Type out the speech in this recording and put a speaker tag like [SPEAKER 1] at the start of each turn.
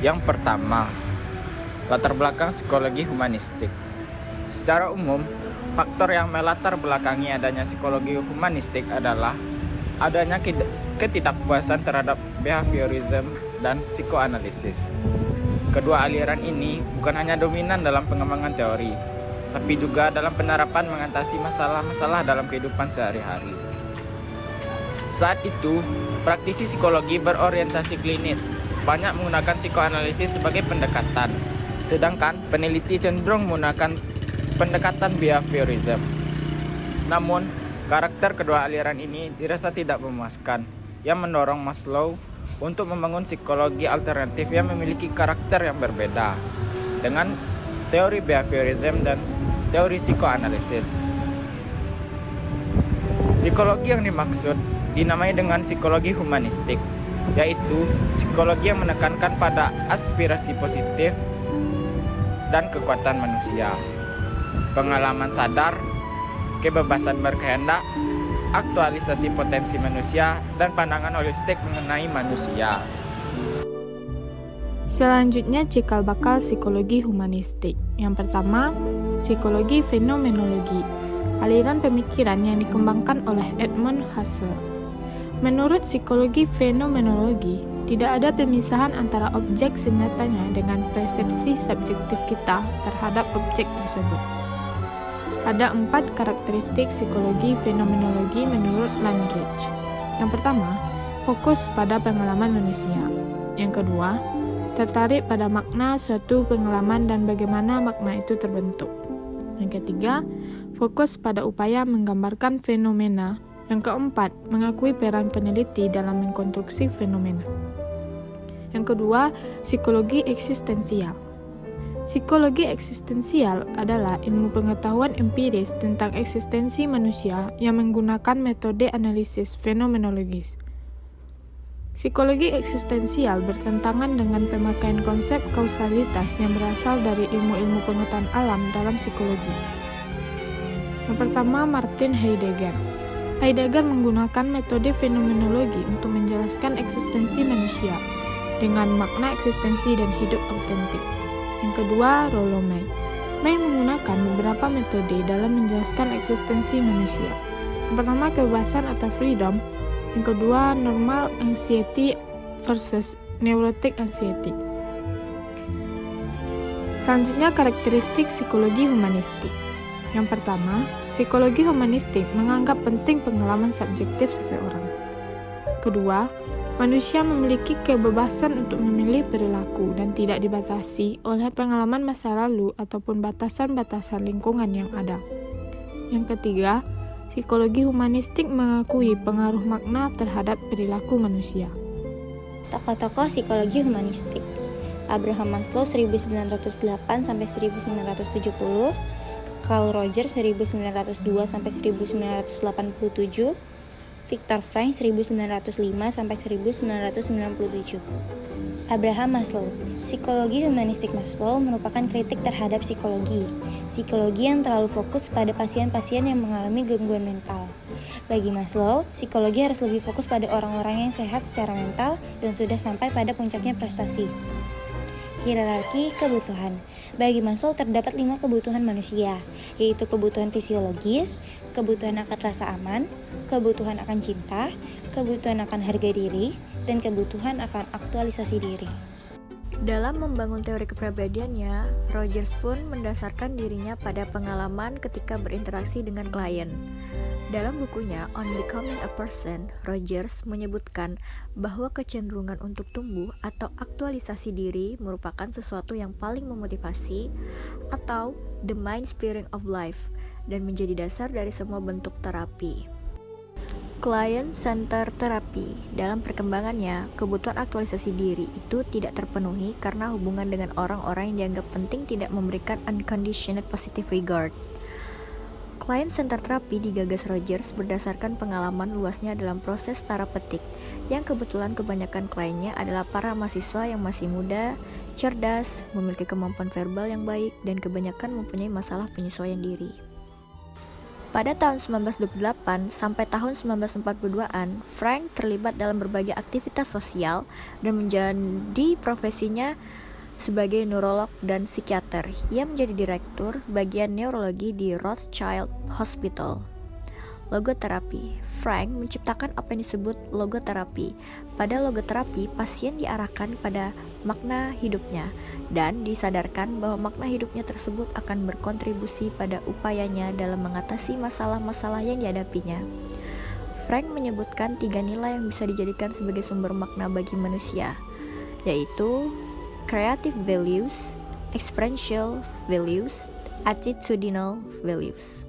[SPEAKER 1] Yang pertama, latar belakang psikologi humanistik. Secara umum, faktor yang melatar belakangi adanya psikologi humanistik adalah adanya ketidakpuasan terhadap behaviorism dan psikoanalisis. Kedua aliran ini bukan hanya dominan dalam pengembangan teori, tapi juga dalam penerapan mengatasi masalah-masalah dalam kehidupan sehari-hari. Saat itu, praktisi psikologi berorientasi klinis banyak menggunakan psikoanalisis sebagai pendekatan, sedangkan peneliti cenderung menggunakan pendekatan behaviorism. Namun, karakter kedua aliran ini dirasa tidak memuaskan, yang mendorong Maslow untuk membangun psikologi alternatif yang memiliki karakter yang berbeda dengan teori behaviorism dan teori psikoanalisis. Psikologi yang dimaksud dinamai dengan psikologi humanistik, yaitu psikologi yang menekankan pada aspirasi positif dan kekuatan manusia, pengalaman sadar, kebebasan berkehendak, aktualisasi potensi manusia, dan pandangan holistik mengenai manusia.
[SPEAKER 2] Selanjutnya cikal bakal psikologi humanistik. Yang pertama, psikologi fenomenologi, aliran pemikiran yang dikembangkan oleh Edmund Husserl. Menurut psikologi fenomenologi, tidak ada pemisahan antara objek senyatanya dengan persepsi subjektif kita terhadap objek tersebut. Ada 4 karakteristik psikologi fenomenologi menurut Landrich. Yang pertama, fokus pada pengalaman manusia. Yang kedua, tertarik pada makna suatu pengalaman dan bagaimana makna itu terbentuk. Yang ketiga, fokus pada upaya menggambarkan fenomena. Yang keempat, mengakui peran peneliti dalam mengkonstruksi fenomena. Yang kedua, psikologi eksistensial. Psikologi eksistensial adalah ilmu pengetahuan empiris tentang eksistensi manusia yang menggunakan metode analisis fenomenologis. Psikologi eksistensial bertentangan dengan pemakaian konsep kausalitas yang berasal dari ilmu-ilmu pengetahuan alam dalam psikologi. Yang pertama, Martin Heidegger. Heidegger menggunakan metode fenomenologi untuk menjelaskan eksistensi manusia dengan makna eksistensi dan hidup autentik. Yang kedua, Rollo May. May menggunakan beberapa metode dalam menjelaskan eksistensi manusia. Yang pertama, kebebasan atau freedom. Yang kedua, normal anxiety versus neurotic anxiety. Selanjutnya, karakteristik psikologi humanistik. Yang pertama, psikologi humanistik menganggap penting pengalaman subjektif seseorang. Kedua, manusia memiliki kebebasan untuk memilih perilaku dan tidak dibatasi oleh pengalaman masa lalu ataupun batasan-batasan lingkungan yang ada. Yang ketiga, psikologi humanistik mengakui pengaruh makna terhadap perilaku manusia.
[SPEAKER 3] Tokoh-tokoh psikologi humanistik: Abraham Maslow 1908-1970, Carl Rogers 1902-1987, Viktor Frankl 1905-1997. Abraham Maslow. Psikologi humanistik Maslow merupakan kritik terhadap psikologi yang terlalu fokus pada pasien-pasien yang mengalami gangguan mental. Bagi Maslow, psikologi harus lebih fokus pada orang-orang yang sehat secara mental dan sudah sampai pada puncaknya prestasi. Hierarki kebutuhan. Bagi Maslow terdapat 5 kebutuhan manusia, yaitu kebutuhan fisiologis, kebutuhan akan rasa aman, kebutuhan akan cinta, kebutuhan akan harga diri, dan kebutuhan akan aktualisasi diri.
[SPEAKER 4] Dalam membangun teori kepribadiannya, Rogers pun mendasarkan dirinya pada pengalaman ketika berinteraksi dengan klien. Dalam bukunya On Becoming a Person, Rogers menyebutkan bahwa kecenderungan untuk tumbuh atau aktualisasi diri merupakan sesuatu yang paling memotivasi atau the mind spirit of life dan menjadi dasar dari semua bentuk terapi. Client Center Therapy. Dalam perkembangannya, kebutuhan aktualisasi diri itu tidak terpenuhi karena hubungan dengan orang-orang yang dianggap penting tidak memberikan unconditional positive regard. Client Center Therapy digagas Rogers berdasarkan pengalaman luasnya dalam proses terapeutik, yang kebetulan kebanyakan kliennya adalah para mahasiswa yang masih muda, cerdas, memiliki kemampuan verbal yang baik, dan kebanyakan mempunyai masalah penyesuaian diri. Pada tahun 1928 sampai tahun 1942-an, Frank terlibat dalam berbagai aktivitas sosial dan menjadi profesinya sebagai neurolog dan psikiater. Ia menjadi direktur bagian neurologi di Rothschild Hospital. Logoterapi. Frank menciptakan apa yang disebut logoterapi. Pada logoterapi, pasien diarahkan pada makna hidupnya dan disadarkan bahwa makna hidupnya tersebut akan berkontribusi pada upayanya dalam mengatasi masalah-masalah yang dihadapinya. Frank menyebutkan 3 nilai yang bisa dijadikan sebagai sumber makna bagi manusia, yaitu creative values, experiential values, attitudinal values.